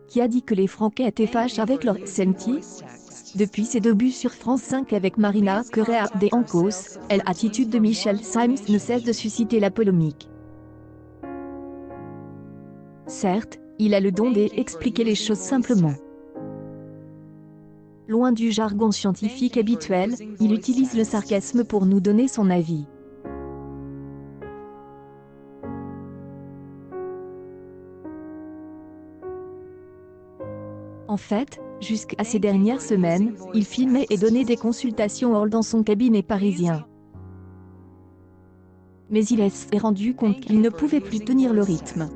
qui a dit que les Franquais étaient fâchés avec leur SMT. Depuis ses débuts sur France 5 avec Marina Correa de Ancos, l'attitude de Michel Simms ne cesse de susciter la polémique. Certes, il a le don d'expliquer les choses simplement. Loin du jargon scientifique habituel, il utilise le sarcasme pour nous donner son avis. En fait, jusqu'à ces dernières semaines, il filmait et donnait des consultations hors dans son cabinet parisien. Mais il s'est rendu compte qu'il ne pouvait plus tenir le rythme.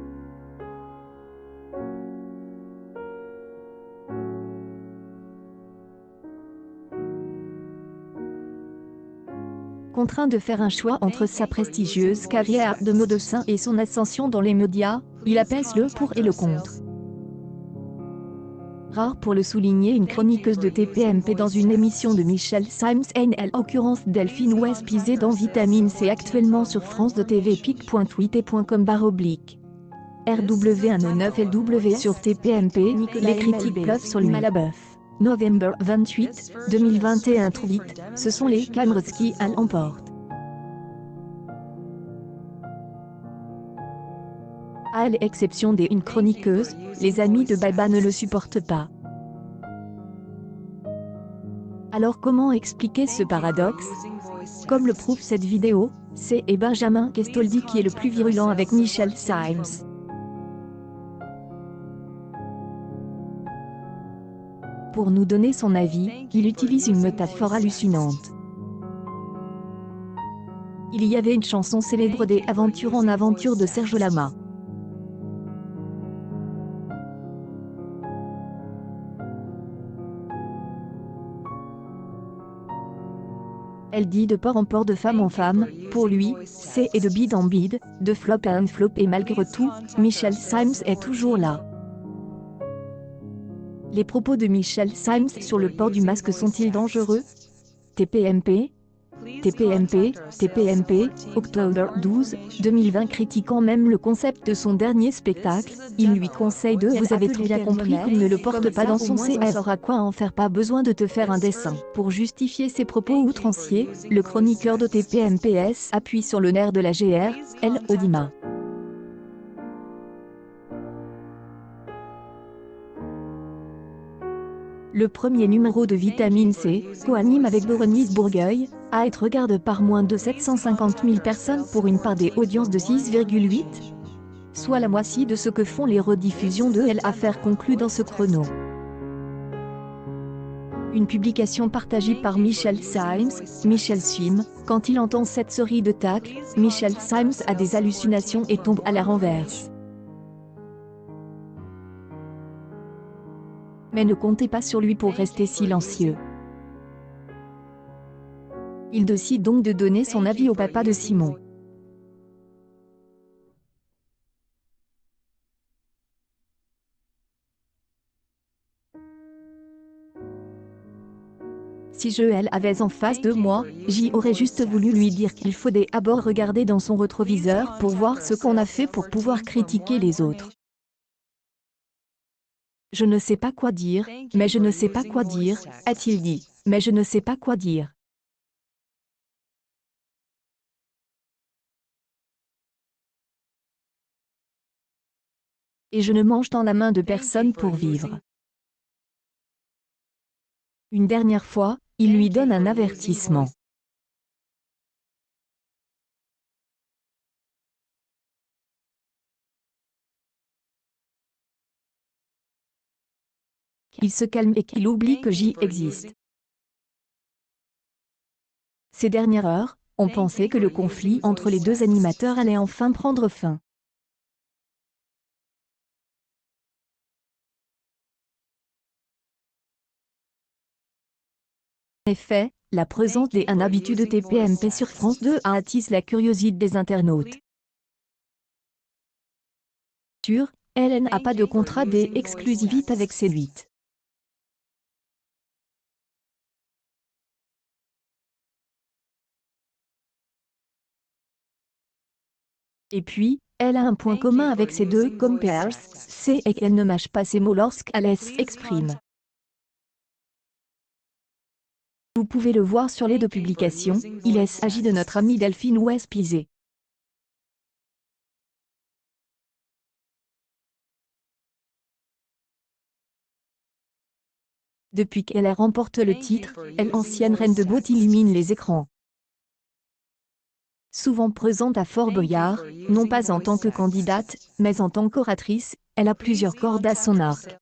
Contraint de faire un choix entre sa prestigieuse carrière de médecin et son ascension dans les médias, il apaise le pour et le contre. Rare pour le souligner, une chroniqueuse de TPMP dans une émission de Michel Simms en l'occurrence Delphine Westpizé dans Vitamine C actuellement sur France de TV pic.tweet.com/. RW109LW sur TPMP, les critiques pleuvent sur lui. Malabeuf. November 28, 2021 tweet, ce sont les cameras qui l'emportent. À l'exception d'une chroniqueuse, les amis de Baba ne le supportent pas. Alors comment expliquer ce paradoxe? Comme le prouve cette vidéo, c'est Benjamin Castaldi qui est le plus virulent avec Michel Simms. Pour nous donner son avis, il utilise une métaphore hallucinante. Il y avait une chanson célèbre des Aventures en aventure de Serge Lama. Elle dit de port en port, de femme en femme, pour lui, c'est et de bide en bide, de flop à flop et malgré tout, Michel Simms est toujours là. Les propos de Michel Simms sur le port du masque sont-ils dangereux? TPMP, Octobre 12, 2020 critiquant même le concept de son dernier spectacle, il lui conseille de « Vous avez très bien compris qu'il ne le porte pas dans son CR, à quoi en faire, pas besoin de te faire un dessin ». Pour justifier ses propos outranciers, le chroniqueur de TPMPS appuie sur le nerf de la GR, Odima. Le premier numéro de Vitamine C, co-anime avec Bérénice Bourgueil, a été regardé par moins de 750 000 personnes pour une part des audiences de 6,8, soit la moitié de ce que font les rediffusions de l'affaire conclue dans ce chrono. Une publication partagée par Michel Simms, quand il entend cette série de tacles, Michel Simms a des hallucinations et tombe à la renverse. Mais ne comptez pas sur lui pour rester silencieux. Il décide donc de donner son avis au papa de Simon. Si je l'avais en face de moi, j'y aurais juste voulu lui dire qu'il faut d'abord regarder dans son rétroviseur pour voir ce qu'on a fait pour pouvoir critiquer les autres. Je ne sais pas quoi dire, mais je ne sais pas quoi dire, a-t-il dit, mais je ne sais pas quoi dire. Et je ne mange dans la main de personne pour vivre. Une dernière fois, il lui donne un avertissement. Qu'il se calme et qu'il oublie que j'y existe. Ces dernières heures, on pensait que le conflit entre les deux animateurs allait enfin prendre fin. En effet, la présence des habitudes de TPMP sur France 2 a attisé la curiosité des internautes. Elle n'a pas de contrat d'exclusivité avec C8. Et puis, elle a un point commun avec ces deux compares, c'est qu'elle ne mâche pas ses mots lorsqu'elle s'exprime. Vous pouvez le voir sur les deux publications, il s'agit de notre amie Delphine West-Pizé. Depuis qu'elle remporte le titre, elle, ancienne reine de beauté, illumine les écrans. Souvent présente à Fort Boyard, non pas en tant que candidate, mais en tant qu'oratrice, elle a plusieurs cordes à son arc.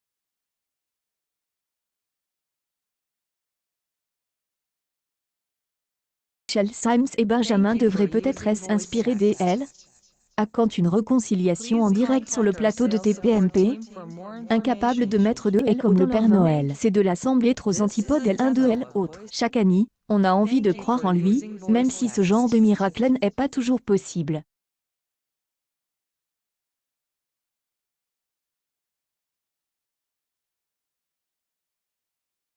Michelle Symes et Benjamin devraient peut-être s'inspirer d'elle. À quand une réconciliation en direct sur le plateau de TPMP? Incapable de mettre de elle comme le Père Noël. Ces deux-là semblaient trop antipodes l'un de l'autre. Chaque année, on a envie de croire en lui, même si ce genre de miracle n'est pas toujours possible.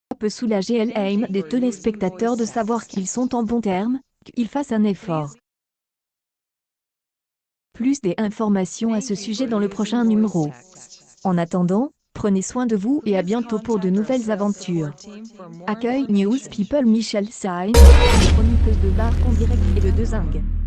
Ça peut soulager elle-même des téléspectateurs de savoir qu'ils sont en bons termes, qu'ils fassent un effort. Plus d'informations à ce sujet dans le prochain numéro. En attendant, prenez soin de vous et à bientôt pour de nouvelles aventures. Accueil News People Michelle Symes, chroniqueuse de bar en direct et de Zinc.